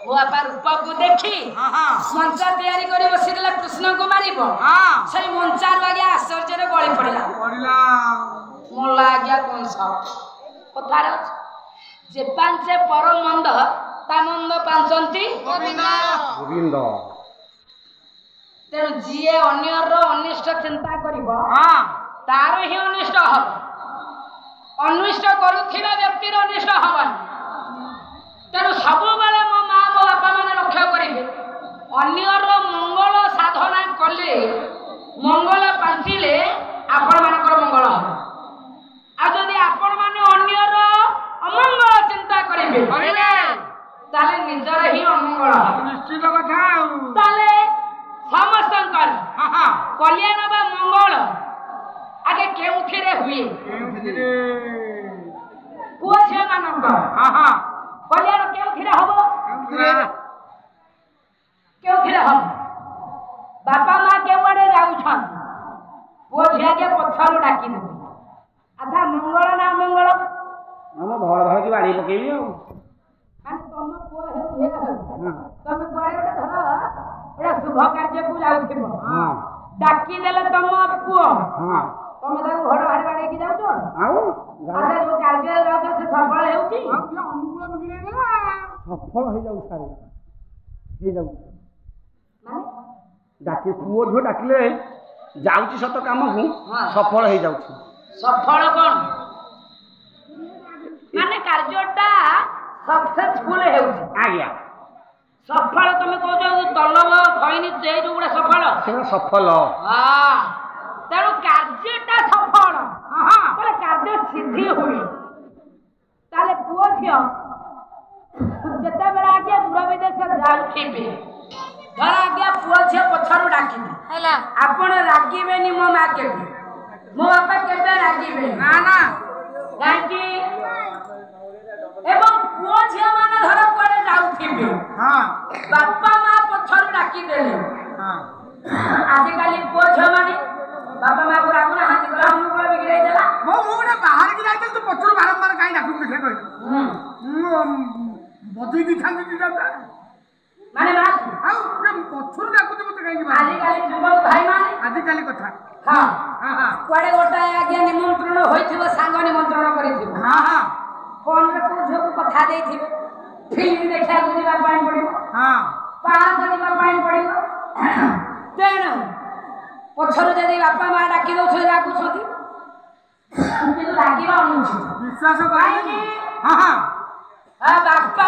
ମୋ ବାପା ରୂପକୁ ଦେଖି ମଞ୍ଚା ତିଆରି କରି ବସିଥିଲା କୃଷ୍ଣଙ୍କୁ ମାରିବ ସେଇ ମଞ୍ଚାରୁ ଆଜ୍ଞା ଆଶ୍ଚର୍ଯ୍ୟରେ ଗଳି ପଡ଼ିଲା ମଲା ଆଜ୍ଞା କଂସ କଥାରେ ଅଛି ଯେ ପାଞ୍ଚେ ପର ମନ୍ଦ ତା ମନ୍ଦ ପାଞ୍ଚନ୍ତି ଗୋବିନ୍ଦ। ତେଣୁ ଯିଏ ଅନ୍ୟର ଅନିଷ୍ଟ ଚିନ୍ତା କରିବ ତାର ହିଁ ଅନିଷ୍ଟ ହବ ଅନିଷ୍ଟ କରୁଥିବା ବ୍ୟକ୍ତିର ଅନିଷ୍ଟ ହବନି। ତେଣୁ ସବୁବେଳେ ମୋ ମା ମୋ ବାପା ମାନେ ଲକ୍ଷ୍ୟ କରିବେ ଅନ୍ୟର ମଙ୍ଗଳ ସାଧନା କଲେ ମଙ୍ଗଳ ପାଞ୍ଚିଲେ ଆପଣ ମାନଙ୍କର ମଙ୍ଗଳ ହବ। ଆଉ ଯଦି ଆପଣ ମାନେ ଅନ୍ୟର ଅମଙ୍ଗଳ ଚିନ୍ତା କରିବେ ତାହେଲେ ନିଜର ହିଁ ଅମଙ୍ଗଳ ହବ। ନିଶ୍ଚିତ କଥା। ତାହେଲେ ସମସ୍ତଙ୍କର କଲ୍ୟାଣ ବା ମଙ୍ଗଳ ଆଗେ କେଉଁଥିରେ ହୁଏ? ପୁଅ ଝିଅ ମାନଙ୍କର କଲ୍ୟାଣ କେଉଁଥିରେ ହବ? କେଉଁଥିରେ ହବ? ବାପା ମା କେଉଁଆଡେ ଯାଉଛନ୍ତି ପୁଅ ଝିଅ ଆଗେ ପଛରୁ ଡାକି ଦେବେ ଆଚ୍ଛା ମଙ୍ଗଳ ନା ଅମଙ୍ଗଳ? ଆମ ଘର ଭାବୁଛି ବାଡି ପକେଇବି ଆଉ ମାନେ ତମ ପୁଅ ହେଉ ଝିଅ ହେଉ ତମେ କୁଆଡେ ଗୋଟେ ଧର ଏଟା ଶୁଭ କାର୍ଯ୍ୟକୁ ଯାଉଥିବ ଡାକି ଦେଲେ ତମ ପୁଅ ତମେ ତାକୁ ଘଡ ଭାଡି ବାଡେଇକି ଯାଉଛ ଆଉ ଯୋଉ କାର୍ଯ୍ୟରେ ଯାଉଛ ସେ ସଫଳ ହେଉଛି ସଫଳ ହେଇଯାଉଛି ହେଇଯାଉଛି ଡାକି ପୁଅ ଝିଅ ଡାକିଲେ ଯାଉଛି ସତ କାମକୁ ସଫଳ ହେଇଯାଉଛି। ସଫଳ କଣ ମାନେ କାର୍ଯ୍ୟଟା ସକ୍ସେସଫୁଲ ହେଉଛି ଆଜ୍ଞା ସଫଳ ତମେ କହୁଛ ତଲବ ଖଇନି ସେଇ ଯୋଉଗୁଡା ସଫଳ ସେଗୁଡା ସଫଳ ତେଣୁ କାର୍ଯ୍ୟଟା ସଫଳ ତାହେଲେ କାର୍ଯ୍ୟ ସିଦ୍ଧି ହୁଏ। ତାହେଲେ ପୁଅ ଝିଅ ଯେତେବେଳେ ଆଜ୍ଞା ଦୂର ବିଦେଶ ଯାଉଥିବେ ଧର ଆଜ୍ଞା ପୁଅ ଝିଅ ପଛରୁ ଡାକିବେ ହେଲା ଆପଣ ରାଗିବେନି ମୋ ମା କେବେ ମୋ ବାପା କେବେ ରାଗିବେ ନା କାହିଁକି ଏବଂ ପୁଅ ଝିଅ ମାନେ ଧର କୁଆଡେ ଯାଉଥିବେ ବାପା ମା ପଛରୁ ଡାକିଦେଲେ ଆଜିକାଲି ପୁଅ ଝିଅ ମାନେ ବାପା ମା କୁ ଡାକୁନାହାନ୍ତି କହିଲେ ଅନୁକୂଳ ବିଗିଡେଇ ଦେଲା ମୁଁ ଗୋଟେ ବାହାରିକି ଯାଇଥିଲି ତୁ ପଛରୁ ବାରମ୍ବାର କାହିଁ ଡାକୁଛୁ ଦେଖିଆ କହିଲୁ ମୁଁ ବଧେଇ ଦେଇଥାନ୍ତି ମାନେ ମା ଆଉ ପଛରୁ ଡାକୁଛୁ ମତେ କାହିଁକି ଆଜିକାଲି ଯୁବକ ଭାଇ ମାନେ ଆଜିକାଲି କଥା କୁଆଡେ ଗୋଟାଏ ଆଜ୍ଞା ନିମନ୍ତ୍ରଣ ହୋଇଥିବ ସାଙ୍ଗ ନିମନ୍ତ୍ରଣ କରିଥିବ ଫୋନରେ କୋଉ ଝିଅକୁ କଥା ଦେଇଥିବେ ଫିଲ୍ମ ଦେଖିବାକୁ ଯିବା ପାଇଁ ପଡିବ ପାର୍କ ଯିବା ପାଇଁ ପଡିବ ତେଣୁ ପଛରୁ ଯଦି ବାପା ମା ଡାକି ଦଉଛନ୍ତି ରାଗୁଛନ୍ତି କିନ୍ତୁ ରାଗିବା ଅନୁଚିତ ବିଶ୍ୱାସ ବାପା